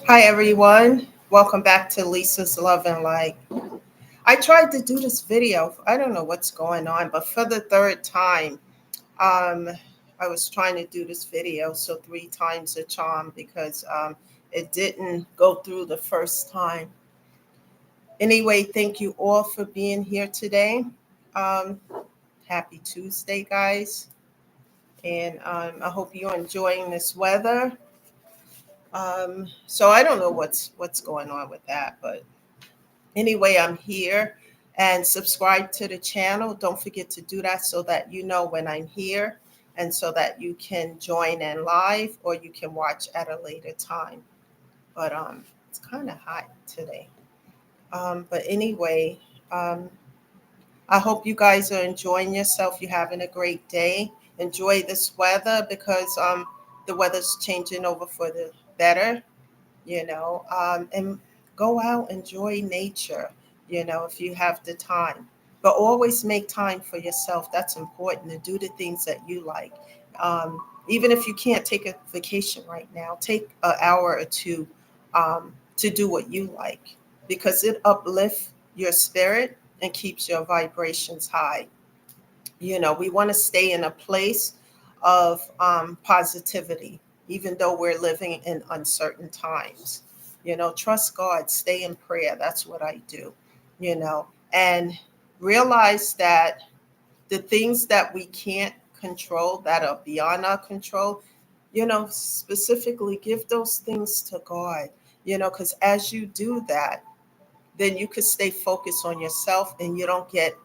Hi, everyone. Welcome back to Lisa's Love and Light. I tried to do this video. I don't know what's going on, but for the third time, um, I was trying to do this video. So, three times a charm because it didn't go through the first time. Anyway, thank you all for being here today. Um, Happy Tuesday, guys. And I hope you're enjoying this weather. So I don't know what's going on with that, but anyway, I'm here and subscribe to the channel. Don't forget to do that so that you know when I'm here and so that you can join in live or you can watch at a later time. But it's kind of hot today. But anyway, um, I hope you guys are enjoying yourself. You're having a great day. Enjoy this weather because the weather's changing over for the better, and go out, enjoy nature, if you have the time. But always make time for yourself. That's important to do the things that you like. Even if you can't take a vacation right now, take an hour or two to do what you like because it uplifts your spirit and keeps your vibrations high. We want to stay in a place of positivity, even though we're living in uncertain times. Trust God, stay in prayer. That's what I do, and realize that the things that we can't control, that are beyond our control, specifically give those things to God, because as you do that, then you could stay focused on yourself and you don't get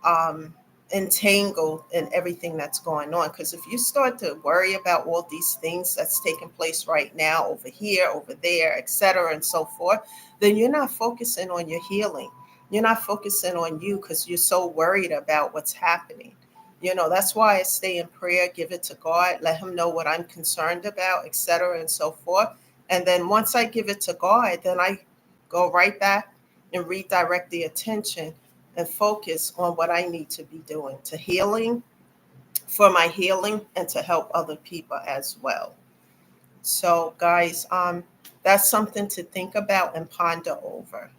um, entangled in everything that's going on. Because if you start to worry about all these things that's taking place right now, over here, over there, etc., and so forth, then you're not focusing on your healing. You're not focusing on you because you're so worried about what's happening. That's why I stay in prayer, give it to God, let Him know what I'm concerned about, etc., and so forth. And then once I give it to God, then I go right back and redirect the attention and focus on what I need to be doing to healing, for my healing, and to help other people as well. So, guys, that's something to think about and ponder over,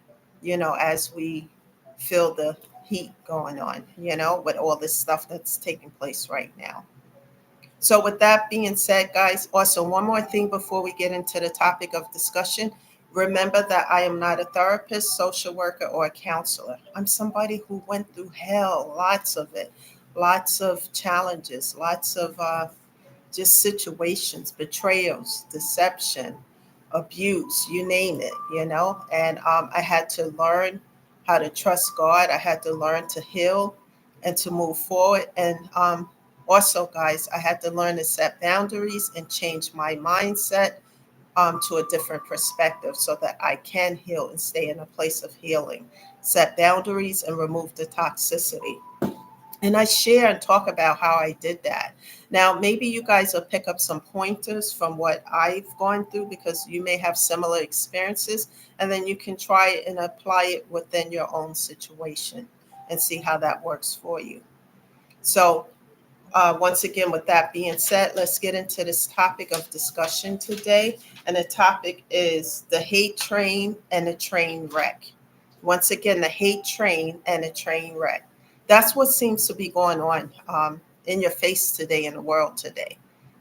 as we feel the heat going on, with all this stuff that's taking place right now. So, with that being said, guys, also one more thing before we get into the topic of discussion. Remember that I am not a therapist, social worker, or a counselor. I'm somebody who went through hell, lots of it, lots of challenges, lots of just situations, betrayals, deception, abuse, you name it, And I had to learn how to trust God. I had to learn to heal and to move forward. And also, guys, I had to learn to set boundaries and change my mindset to a different perspective so that I can heal and stay in a place of healing, set boundaries and remove the toxicity. And I share and talk about how I did that. Now, maybe you guys will pick up some pointers from what I've gone through because you may have similar experiences, and then you can try it and apply it within your own situation and see how that works for you. So, once again, with that being said, let's get into this topic of discussion today. And the topic is the hate train and the train wreck. Once again, the hate train and the train wreck. That's what seems to be going on in your face today, in the world today.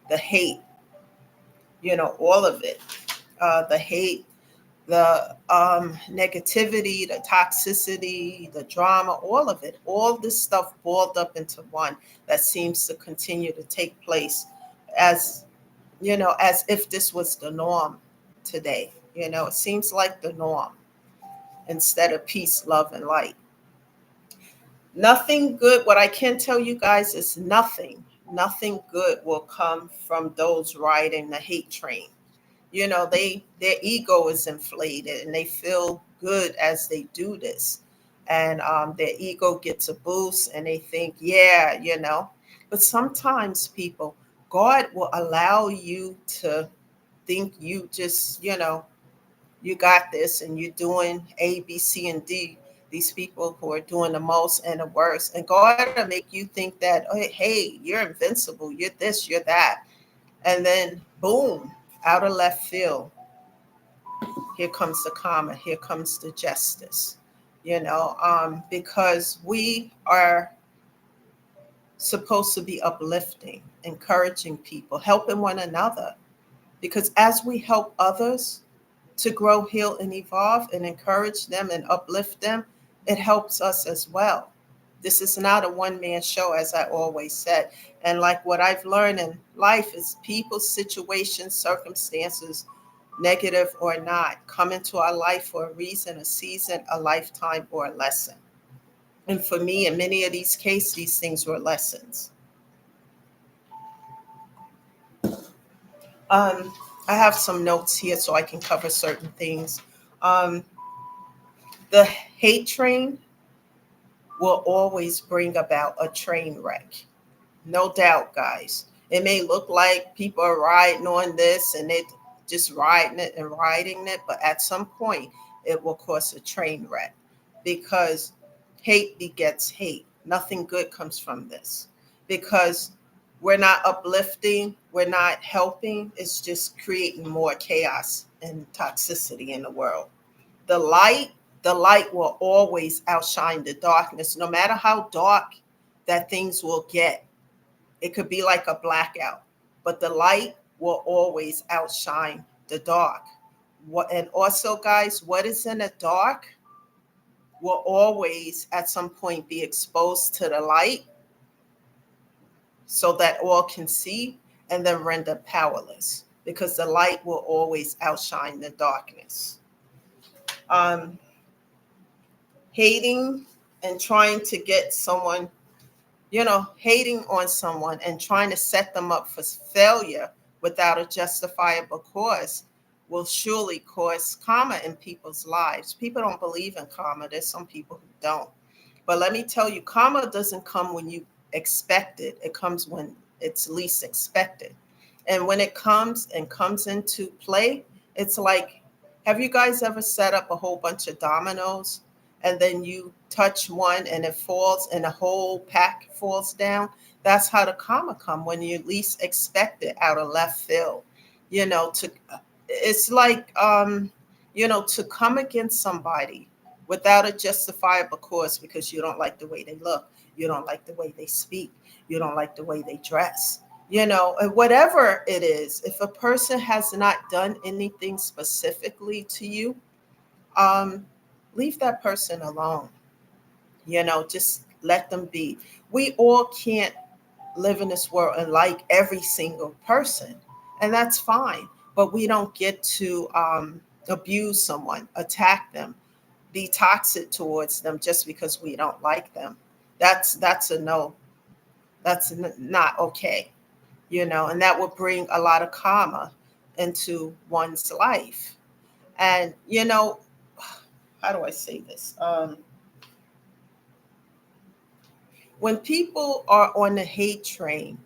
The hate, all of it. The hate, the negativity, the toxicity, the drama, all of it, all this stuff boiled up into one that seems to continue to take place as, as if this was the norm today. It seems like the norm instead of peace, love, and light. Nothing good, what I can tell you guys is nothing good will come from those riding the hate train. Their ego is inflated and they feel good as they do this, and their ego gets a boost and they think, yeah, but sometimes people, God will allow you to think you just, you got this and you're doing A, B, C, and D. These people who are doing the most and the worst, and God will make you think that, oh, hey, you're invincible, you're this, you're that, and then boom, out of left field, here comes the karma, here comes the justice, because we are supposed to be uplifting, encouraging people, helping one another. Because as we help others to grow, heal, and evolve, and encourage them and uplift them, it helps us as well. This is not a one-man show, as I always said. And like what I've learned in life is people, situations, circumstances, negative or not, come into our life for a reason, a season, a lifetime, or a lesson. And for me, in many of these cases, these things were lessons. Um, I have some notes here so I can cover certain things. Um, the hate train will always bring about a train wreck. No doubt, guys. It may look like people are riding on this and they just riding it and riding it, but at some point it will cause a train wreck because hate begets hate. Nothing good comes from this because we're not uplifting, we're not helping. It's just creating more chaos and toxicity in the world. The light, the light will always outshine the darkness, no matter how dark that things will get. It could be like a blackout, but the light will always outshine the dark. And also, guys, what is in the dark will always at some point be exposed to the light so that all can see and then render powerless because the light will always outshine the darkness. Um, Hating and trying to get someone, hating on someone and trying to set them up for failure without a justifiable cause will surely cause karma in people's lives. People don't believe in karma. There's some people who don't. But let me tell you, karma doesn't come when you expect it. It comes when it's least expected. And when it comes into play, it's like, have you guys ever set up a whole bunch of dominoes and then you touch one and it falls and the whole pack falls down? That's how the karma come when you least expect it out of left field. It's like to come against somebody without a justifiable cause because you don't like the way they look, you don't like the way they speak, you don't like the way they dress, whatever it is. If a person has not done anything specifically to you, leave that person alone. Just let them be. We all can't live in this world and like every single person, and that's fine. But we don't get to abuse someone, attack them, be toxic towards them just because we don't like them. That's a no. That's not okay. And that will bring a lot of karma into one's life. And how do I say this? When people are on the hate train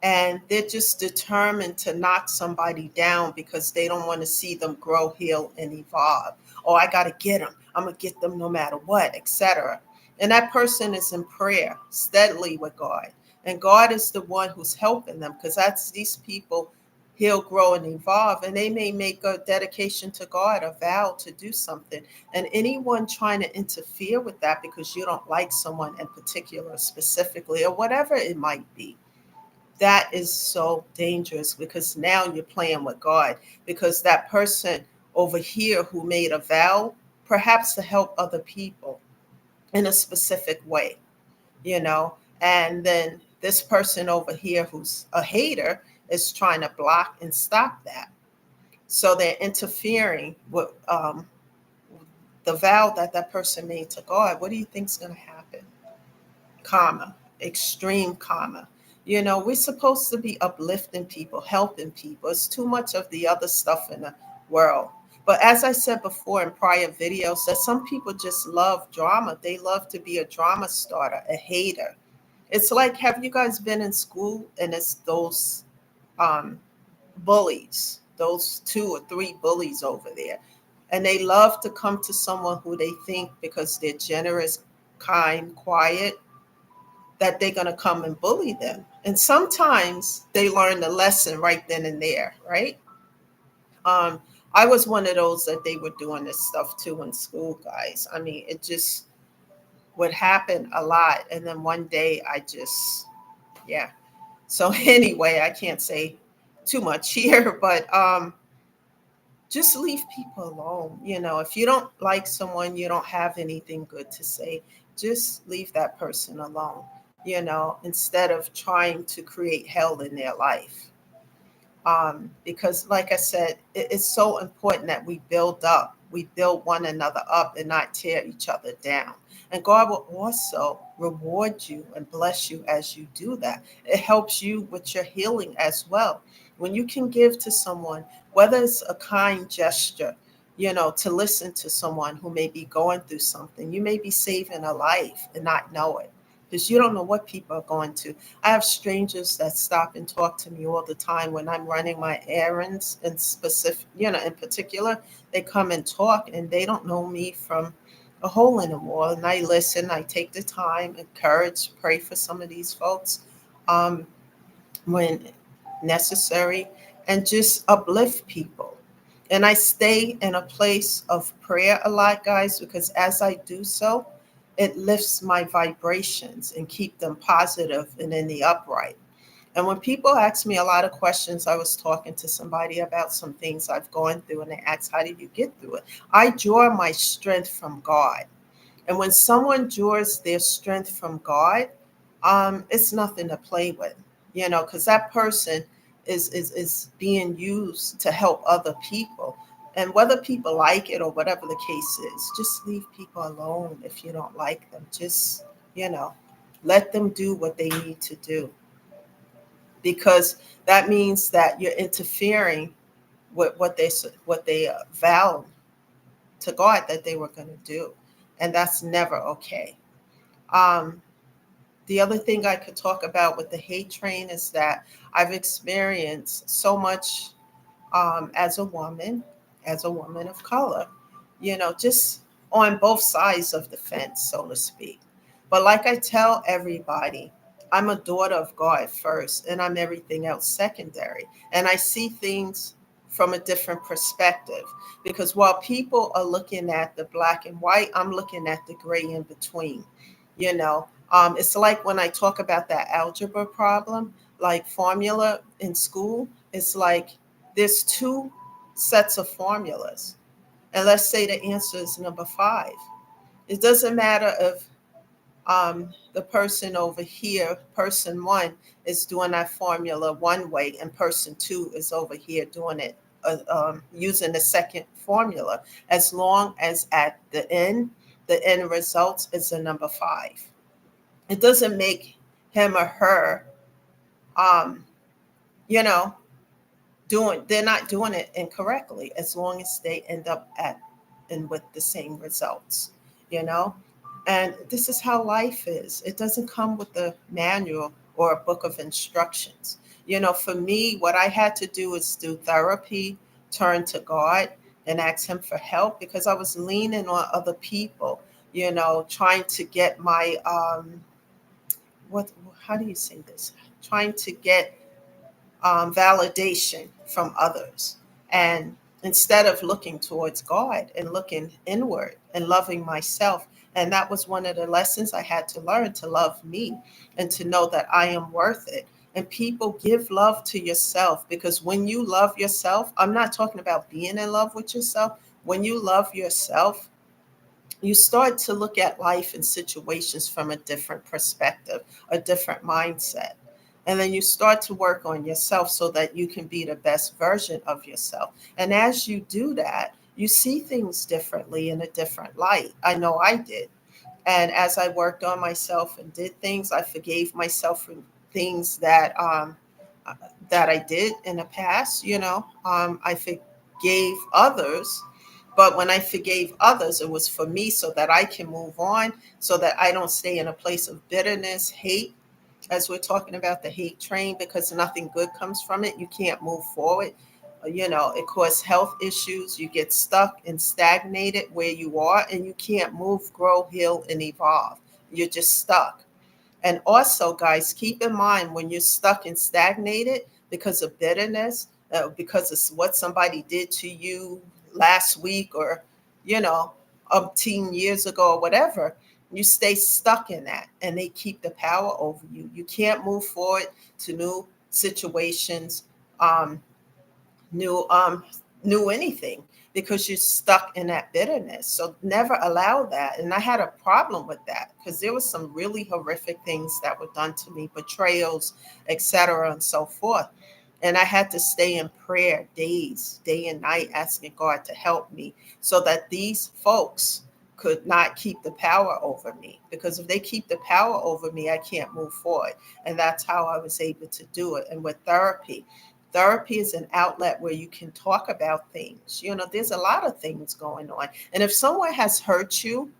and they're just determined to knock somebody down because they don't want to see them grow, heal, and evolve. Oh, I got to get them. I'm going to get them no matter what, etc. And that person is in prayer steadily with God. And God is the one who's helping them because that's these people heal, grow, and evolve. And they may make a dedication to God, a vow to do something. And anyone trying to interfere with that because you don't like someone in particular, specifically, or whatever it might be, that is so dangerous because now you're playing with God. Because that person over here who made a vow, perhaps to help other people in a specific way, and then this person over here who's a hater is trying to block and stop that. So they're interfering with the vow that person made to God. What do you think is going to happen? Karma, extreme karma. We're supposed to be uplifting people, helping people. It's too much of the other stuff in the world. But as I said before in prior videos, that some people just love drama. They love to be a drama starter, a hater. It's like, have you guys been in school and it's those bullies, those 2 or 3 bullies over there, and they love to come to someone who they think, because they're generous, kind, quiet, that they're going to come and bully them. And sometimes they learn the lesson right then and there, right? I was one of those that they were doing this stuff too in school, guys. I mean, it just would happen a lot. And then one day I just, yeah. So anyway, I can't say too much here, but just leave people alone. If you don't like someone, you don't have anything good to say, just leave that person alone, instead of trying to create hell in their life. Because, like I said, it's so important that we build one another up and not tear each other down. And God will also reward you and bless you as you do that. It helps you with your healing as well. When you can give to someone, whether it's a kind gesture, to listen to someone who may be going through something, you may be saving a life and not know it, because you don't know what people are going to. I have strangers that stop and talk to me all the time when I'm running my errands, and specific, in particular, they come and talk and they don't know me from a hole in the wall. And I listen, I take the time, encourage, pray for some of these folks um, when necessary, and just uplift people. And I stay in a place of prayer a lot, guys, because as I do so, it lifts my vibrations and keep them positive and in the upright. And when people ask me a lot of questions, I was talking to somebody about some things I've gone through, and they asked, how did you get through it? I draw my strength from God. And when someone draws their strength from God, it's nothing to play with, because that person is being used to help other people. And whether people like it or whatever the case is, just leave people alone if you don't like them. Just, you know, let them do what they need to do, because that means that you're interfering with what they vowed to God that they were going to do, and that's never okay. Um, the other thing I could talk about with the hate train is that I've experienced so much as a woman of color, just on both sides of the fence, so to speak. But like I tell everybody, I'm a daughter of God first, and I'm everything else secondary. And I see things from a different perspective, because while people are looking at the black and white, I'm looking at the gray in between. It's like when I talk about that algebra problem, like formula in school, it's like there's two sets of formulas. And let's say the answer is number five. It doesn't matter if the person over here, person one, is doing that formula one way, and person two is over here doing it using the second formula. As long as at the end result is the number five. It doesn't make him or her, um, you know, they're not doing it incorrectly, as long as they end up at and with the same results, you know. And this is how life is. It doesn't come with a manual or a book of instructions. For me, what I had to do is do therapy, turn to God, and ask him for help, because I was leaning on other people, trying to get my what how do you say this, trying to get validation from others. And instead of looking towards God and looking inward and loving myself. And that was one of the lessons I had to learn, to love me and to know that I am worth it. And people, give love to yourself, because when you love yourself, I'm not talking about being in love with yourself. When you love yourself, you start to look at life and situations from a different perspective, a different mindset. And then you start to work on yourself so that you can be the best version of yourself. And as you do that, you see things differently in a different light. I know I did. And as I worked on myself and did things, I forgave myself for things that I did in the past. I forgave others, but when I forgave others, it was for me, so that I can move on, so that I don't stay in a place of bitterness, hate, as we're talking about the hate train, because nothing good comes from it. You can't move forward. It causes health issues. You get stuck and stagnated where you are, and you can't move, grow, heal, and evolve. You're just stuck. And also, guys, keep in mind, when you're stuck and stagnated because of bitterness, because of what somebody did to you last week, or, you know, 10 years ago or whatever. You stay stuck in that, and they keep the power over you. You can't move forward to new situations, um, new new anything, because you're stuck in that bitterness. So never allow that. And I had a problem with that because there was some really horrific things that were done to me, betrayals, etc., and so forth. And I had to stay in prayer days, day and night, asking God to help me so that these folks could not keep the power over me. Because if they keep the power over me, I can't move forward. And that's how I was able to do it. And with therapy, therapy is an outlet where you can talk about things. You know, there's a lot of things going on. And if someone has hurt you,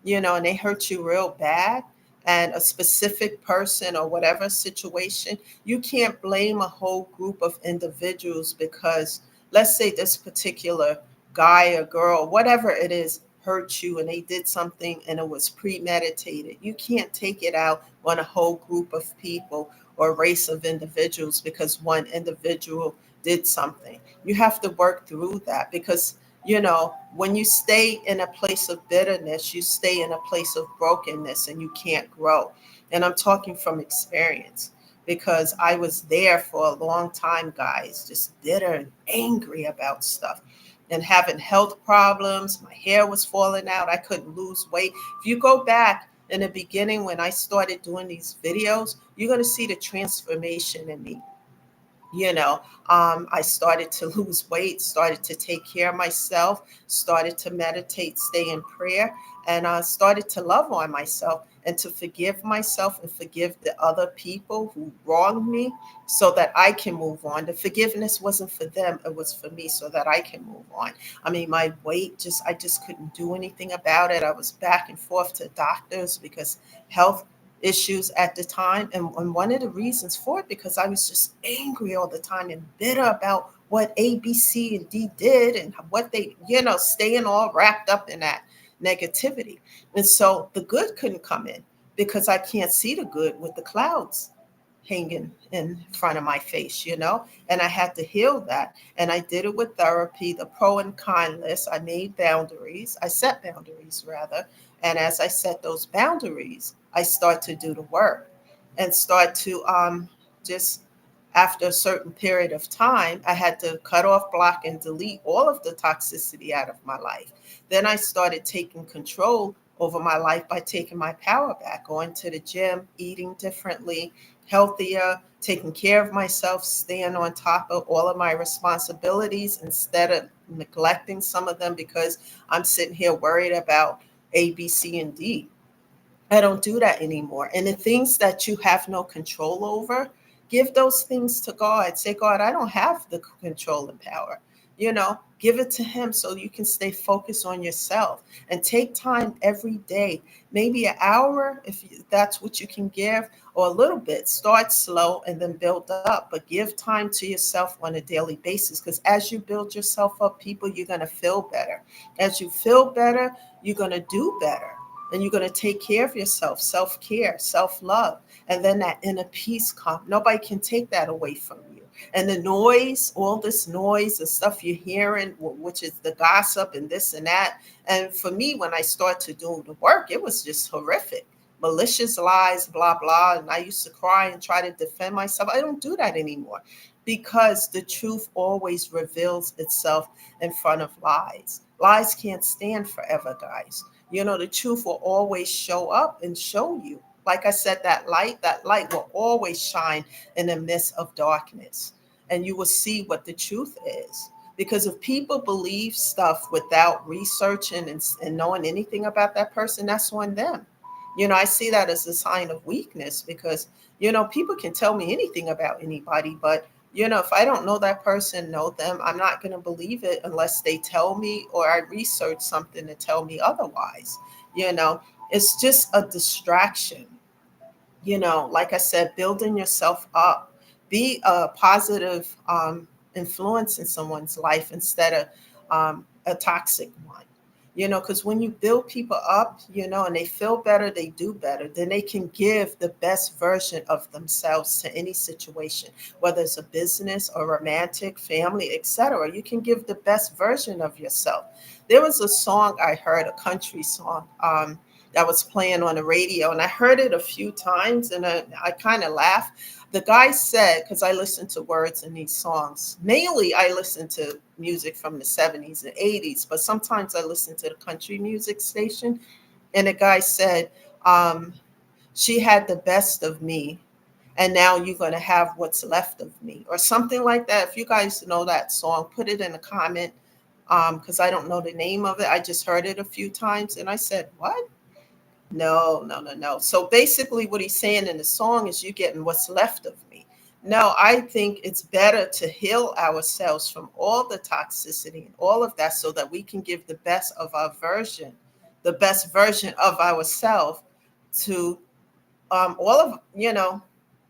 you know, and they hurt you real bad, and a specific person or whatever situation, you can't blame a whole group of individuals because, let's say, this particular guy or girl, whatever it is, hurt you and they did something and it was premeditated. You can't take it out on a whole group of people or race of individuals because one individual did something. You have to work through that because, you know, when you stay in a place of bitterness, you stay in a place of brokenness and you can't grow. And I'm talking from experience because I was there for a long time, guys, just bitter and angry about stuff and having health problems. My hair was falling out. I couldn't lose weight. If you go back in the beginning when I started doing these videos, you're going to see the transformation in me. You know, I started to lose weight, started to take care of myself, started to meditate, stay in prayer, and I started to love on myself and to forgive myself and forgive the other people who wronged me so that I can move on. The forgiveness wasn't for them, it was for me so that I can move on. I mean, my weight I just couldn't do anything about it. I was back and forth to doctors because health issues at the time. And one of the reasons for it, because I was just angry all the time and bitter about what A, B, C, and D did and what they, you know, staying all wrapped up in that negativity. And so the good couldn't come in because I can't see the good with the clouds hanging in front of my face, you know, and I had to heal that. And I did it with therapy, the pro and con list. I made boundaries. I set boundaries rather. And as I set those boundaries, I start to do the work and start to just after a certain period of time, I had to cut off, block, and delete all of the toxicity out of my life. Then I started taking control over my life by taking my power back, going to the gym, eating differently, healthier, taking care of myself, staying on top of all of my responsibilities instead of neglecting some of them because I'm sitting here worried about A, B, C, and D. I don't do that anymore. And the things that you have no control over, give those things to God. Say, God, I don't have the control and power. You know, give it to Him so you can stay focused on yourself and take time every day, maybe an hour if that's what you can give, or a little bit. Start slow and then build up, but give time to yourself on a daily basis because as you build yourself up, people, you're going to feel better. As you feel better, you're going to do better and you're going to take care of yourself, self-care, self-love, and then that inner peace comes. Nobody can take that away from you. And the noise, all this noise, the stuff you're hearing, which is the gossip and this and that. And for me, when I started to do the work, it was just horrific. Malicious lies, blah, blah. And I used to cry and try to defend myself. I don't do that anymore because the truth always reveals itself in front of lies. Lies can't stand forever, guys. You know, the truth will always show up and show you. Like I said, that light will always shine in the midst of darkness. And you will see what the truth is. Because if people believe stuff without researching and knowing anything about that person, that's on them. You know, I see that as a sign of weakness because, you know, people can tell me anything about anybody, but you know, if I don't know that person, know them, I'm not going to believe it unless they tell me or I research something to tell me otherwise. You know, it's just a distraction. You know, like I said, building yourself up, be a positive influence in someone's life instead of a toxic one. because when you build people up, and they feel better, they do better, then they can give the best version of themselves to any situation, whether it's a business or romantic, family, etc. You can give the best version of yourself. There was a song I heard, a country song, that was playing on the radio, and I heard it a few times, and I kind of laughed. The guy said, because I listen to words in these songs, mainly I listen to music from the 70s and 80s, but sometimes I listen to the country music station. And the guy said, um, she had the best of me, and now you're going to have what's left of me, or something like that. If you guys know that song, put it in a comment, because I don't know the name of it. I just heard it a few times, and I said, what? No, no, no, no. So basically, what he's saying in the song is, you're getting what's left of me. No, I think it's better to heal ourselves from all the toxicity and all of that, so that we can give the best of our version, the best version of ourselves to all of,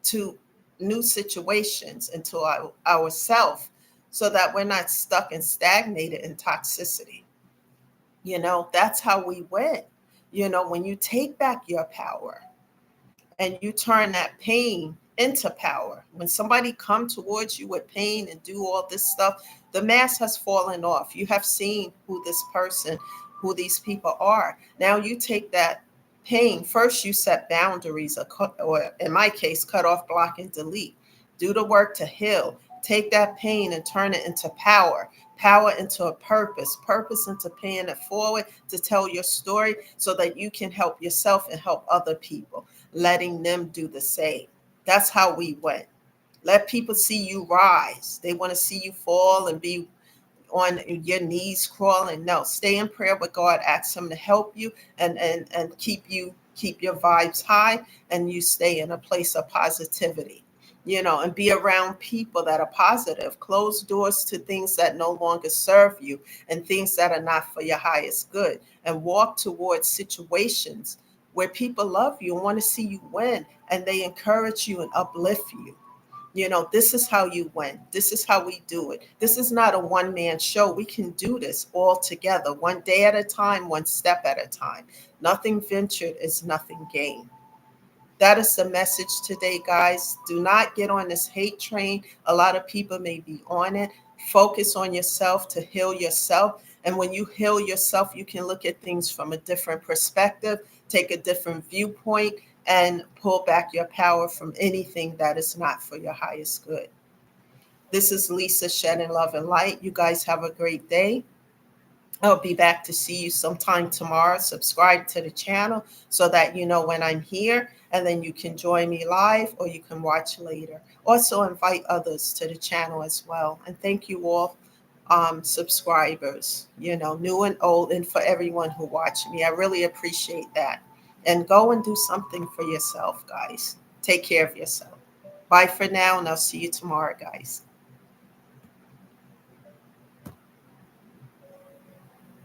to new situations and to ourselves, so that we're not stuck and stagnated in toxicity. That's how we win. When you take back your power and you turn that pain into power, when somebody come towards you with pain and do all this stuff, the mask has fallen off. You have seen who these people are. Now you take that pain. First, you set boundaries, or in my case, cut off, block, and delete. Do the work to heal. Take that pain and turn it into power, power into a purpose into paying it forward to tell your story, so that you can help yourself and help other people, letting them do the same. That's how we went. Let people see you rise. They want to see you fall and be on your knees crawling. No, stay in prayer with God. Ask him to help you, and keep your vibes high, and you stay in a place of positivity, and be around people that are positive. Close doors to things that no longer serve you, and things that are not for your highest good, and walk towards situations where people love you and want to see you win, and they encourage you and uplift you. This is how you win. This is how we do it. This is not a one-man show. We can do this all together, one day at a time, one step at a time. Nothing ventured is nothing gained. That is the message today, guys. Do not get on this hate train. A lot of people may be on it. Focus on yourself to heal yourself. And when you heal yourself, you can look at things from a different perspective, take a different viewpoint, and pull back your power from anything that is not for your highest good. This is Lisa, shedding love and light. You guys have a great day. I'll be back to see you sometime tomorrow. Subscribe to the channel so that you know when I'm here, and then you can join me live, or you can watch later. Also, invite others to the channel as well. And thank you all, subscribers, new and old, and for everyone who watched me. I really appreciate that. And go and do something for yourself, guys. Take care of yourself. Bye for now, and I'll see you tomorrow, guys.